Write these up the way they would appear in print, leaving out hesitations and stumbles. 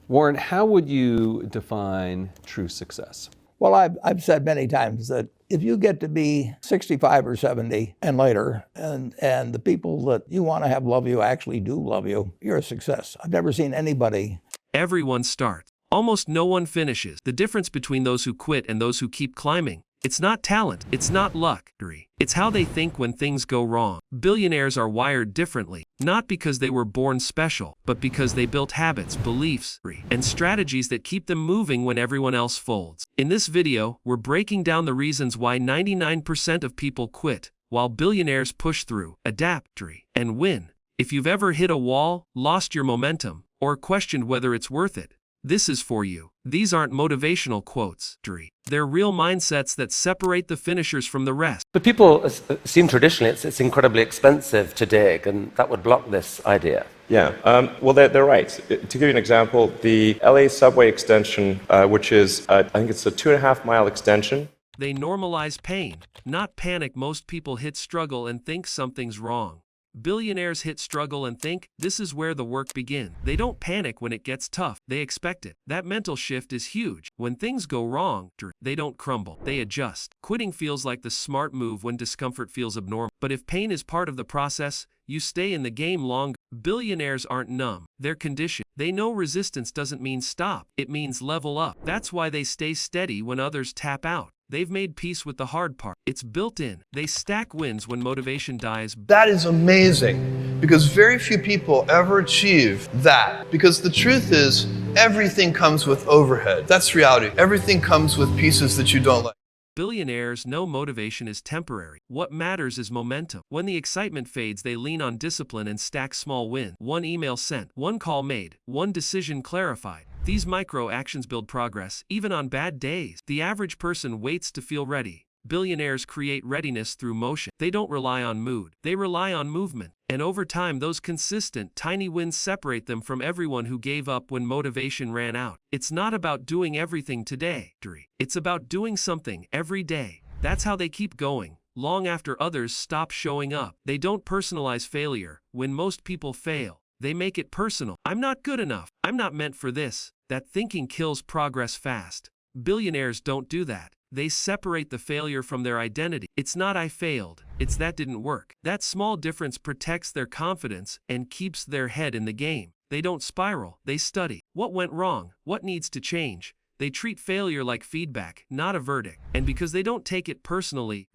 Warren, how would you define true success? Well, I've said many times that if you get to be 65 or 70 and later, and the people that you want to have love you actually do love you, you're a success. I've never seen anybody. Everyone starts. Almost no one finishes. The difference between those who quit and those who keep climbing, it's not talent, it's not luck. It's how they think when things go wrong. Billionaires are wired differently, not because they were born special, but because they built habits, beliefs, and strategies that keep them moving when everyone else folds. In this video, we're breaking down the reasons why 99% of people quit, while billionaires push through, adapt, and win. If you've ever hit a wall, lost your momentum, or questioned whether it's worth it, this is for you. These aren't motivational quotes. They're real mindsets that separate the finishers from the rest. But people assume traditionally it's incredibly expensive to dig, and that would block this idea. Yeah, well, they're right. To give you an example, the LA subway extension, which is, I think it's a 2.5-mile extension. They normalize pain, not panic. Most people hit struggle and think something's wrong. Billionaires hit struggle and think, this is where the work begins. They don't panic when it gets tough, they expect it. That mental shift is huge. When things go wrong, they don't crumble, they adjust. Quitting feels like the smart move when discomfort feels abnormal. But if pain is part of the process, you stay in the game longer. Billionaires aren't numb, they're conditioned. They know resistance doesn't mean stop, it means level up. That's why they stay steady when others tap out. They've made peace with the hard part. It's built in. They stack wins when motivation dies. That is amazing, because very few people ever achieve that. Because the truth is, everything comes with overhead. That's reality. Everything comes with pieces that you don't like. Billionaires know motivation is temporary. What matters is momentum. When the excitement fades, they lean on discipline and stack small wins. One email sent, one call made, one decision clarified. These micro actions build progress, even on bad days. The average person waits to feel ready. Billionaires create readiness through motion. They don't rely on mood, they rely on movement. And over time, those consistent, tiny wins separate them from everyone who gave up when motivation ran out. It's not about doing everything today. It's about doing something every day. That's how they keep going, long after others stop showing up. They don't personalize failure. When most people fail, they make it personal. I'm not good enough. I'm not meant for this. That thinking kills progress fast. Billionaires don't do that. They separate the failure from their identity. It's not I failed, it's that didn't work. That small difference protects their confidence and keeps their head in the game. They don't spiral, they study. What went wrong? What needs to change? They treat failure like feedback, not a verdict. And because they don't take it personally,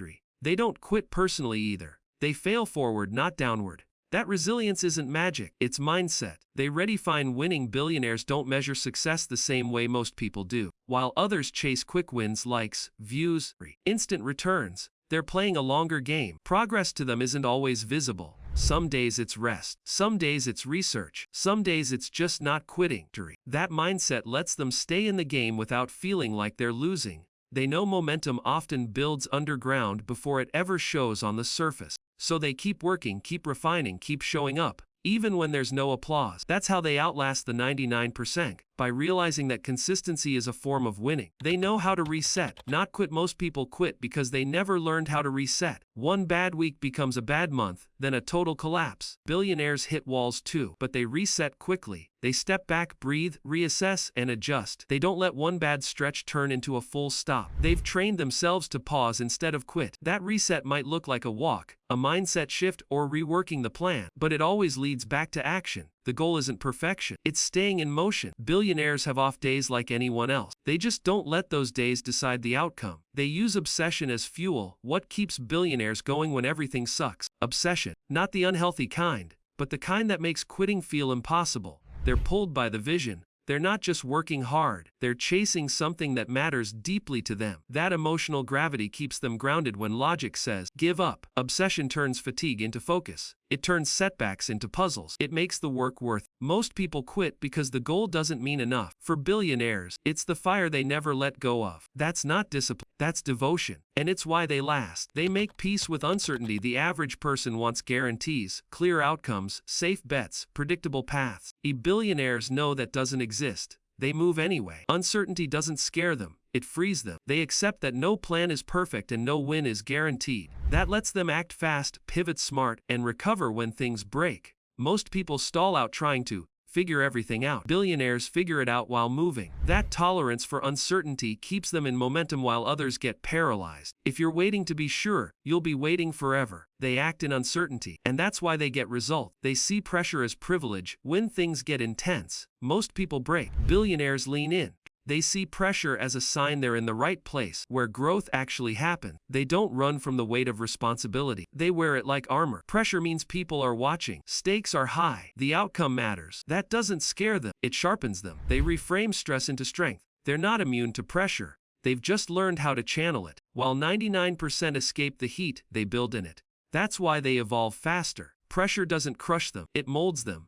they don't quit personally either. They fail forward, not downward. That resilience isn't magic, it's mindset. They redefine winning. Billionaires don't measure success the same way most people do. While others chase quick wins, likes, views, instant returns, they're playing a longer game. Progress to them isn't always visible. Some days it's rest, some days it's research, some days it's just not quitting. That mindset lets them stay in the game without feeling like they're losing. They know momentum often builds underground before it ever shows on the surface. So they keep working, keep refining, keep showing up, even when there's no applause. That's how they outlast the 99%, by realizing that consistency is a form of winning. They know how to reset, not quit. Most people quit because they never learned how to reset. One bad week becomes a bad month, then a total collapse. Billionaires hit walls too, but they reset quickly. They step back, breathe, reassess, and adjust. They don't let one bad stretch turn into a full stop. They've trained themselves to pause instead of quit. That reset might look like a walk, a mindset shift, or reworking the plan, but it always leads back to action. The goal isn't perfection, it's staying in motion. Billionaires have off days like anyone else. They just don't let those days decide the outcome. They use obsession as fuel. What keeps billionaires going when everything sucks? Obsession. Not the unhealthy kind, but the kind that makes quitting feel impossible. They're pulled by the vision. They're not just working hard, they're chasing something that matters deeply to them. That emotional gravity keeps them grounded when logic says, give up. Obsession turns fatigue into focus. It turns setbacks into puzzles. It makes the work worth it. Most people quit because the goal doesn't mean enough. For billionaires, it's the fire they never let go of. That's not discipline, that's devotion. And it's why they last. They make peace with uncertainty. The average person wants guarantees, clear outcomes, safe bets, predictable paths. Billionaires know that doesn't exist. They move anyway. Uncertainty doesn't scare them, it frees them. They accept that no plan is perfect and no win is guaranteed. That lets them act fast, pivot smart, and recover when things break. Most people stall out trying to figure everything out. Billionaires figure it out while moving. That tolerance for uncertainty keeps them in momentum while others get paralyzed. If you're waiting to be sure, you'll be waiting forever. They act in uncertainty, and that's why they get results. They see pressure as privilege. When things get intense, most people break. Billionaires lean in. They see pressure as a sign they're in the right place, where growth actually happens. They don't run from the weight of responsibility. They wear it like armor. Pressure means people are watching. Stakes are high. The outcome matters. That doesn't scare them. It sharpens them. They reframe stress into strength. They're not immune to pressure. They've just learned how to channel it. While 99% escape the heat, they build in it. That's why they evolve faster. Pressure doesn't crush them. It molds them.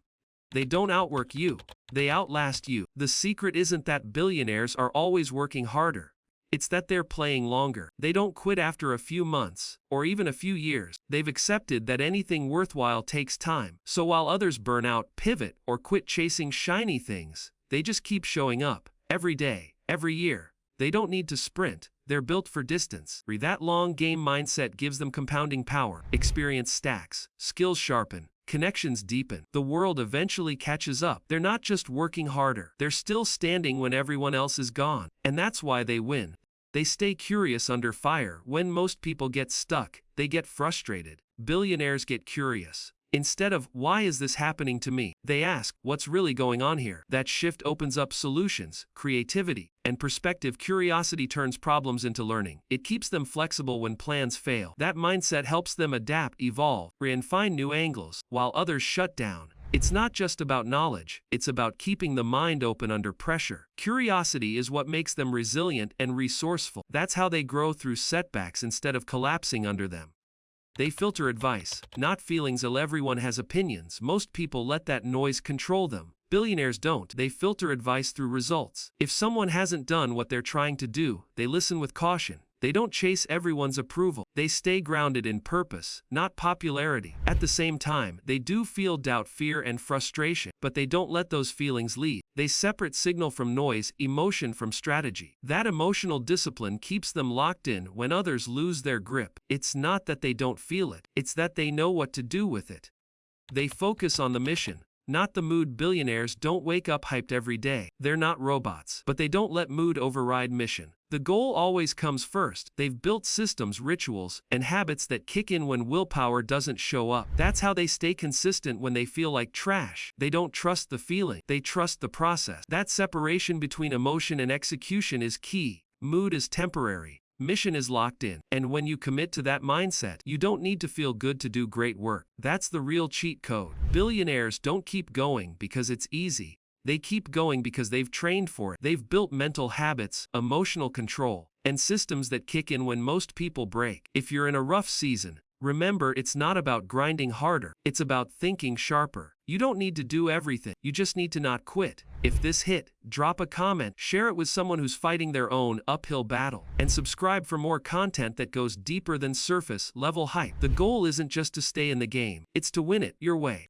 They don't outwork you. They outlast you. The secret isn't that billionaires are always working harder. It's that they're playing longer. They don't quit after a few months, or even a few years. They've accepted that anything worthwhile takes time. So while others burn out, pivot, or quit chasing shiny things, they just keep showing up, every day, every year. They don't need to sprint. They're built for distance. That long game mindset gives them compounding power. Experience stacks. Skills sharpen. Connections deepen. The world eventually catches up. They're not just working harder. They're still standing when everyone else is gone. And that's why they win. They stay curious under fire. When most people get stuck, they get frustrated. Billionaires get curious. Instead of, why is this happening to me? They ask, what's really going on here? That shift opens up solutions, creativity, and perspective. Curiosity turns problems into learning. It keeps them flexible when plans fail. That mindset helps them adapt, evolve, and find new angles, while others shut down. It's not just about knowledge, it's about keeping the mind open under pressure. Curiosity is what makes them resilient and resourceful. That's how they grow through setbacks instead of collapsing under them. They filter advice, not feelings. Everyone has opinions. Most people let that noise control them. Billionaires don't. They filter advice through results. If someone hasn't done what they're trying to do, they listen with caution. They don't chase everyone's approval. They stay grounded in purpose, not popularity. At the same time, they do feel doubt, fear, and frustration, but they don't let those feelings lead. They separate signal from noise, emotion from strategy. That emotional discipline keeps them locked in when others lose their grip. It's not that they don't feel it, it's that they know what to do with it. They focus on the mission, not the mood. Billionaires don't wake up hyped every day. They're not robots, but they don't let mood override mission. The goal always comes first. They've built systems, rituals, and habits that kick in when willpower doesn't show up. That's how they stay consistent when they feel like trash. They don't trust the feeling, they trust the process. That separation between emotion and execution is key. Mood is temporary. Mission is locked in. And when you commit to that mindset, you don't need to feel good to do great work. That's the real cheat code. Billionaires don't keep going because it's easy. They keep going because they've trained for it. They've built mental habits, emotional control, and systems that kick in when most people break. If you're in a rough season, remember, it's not about grinding harder. It's about thinking sharper. You don't need to do everything. You just need to not quit. If this hit, drop a comment, share it with someone who's fighting their own uphill battle, and subscribe for more content that goes deeper than surface level hype. The goal isn't just to stay in the game, it's to win it your way.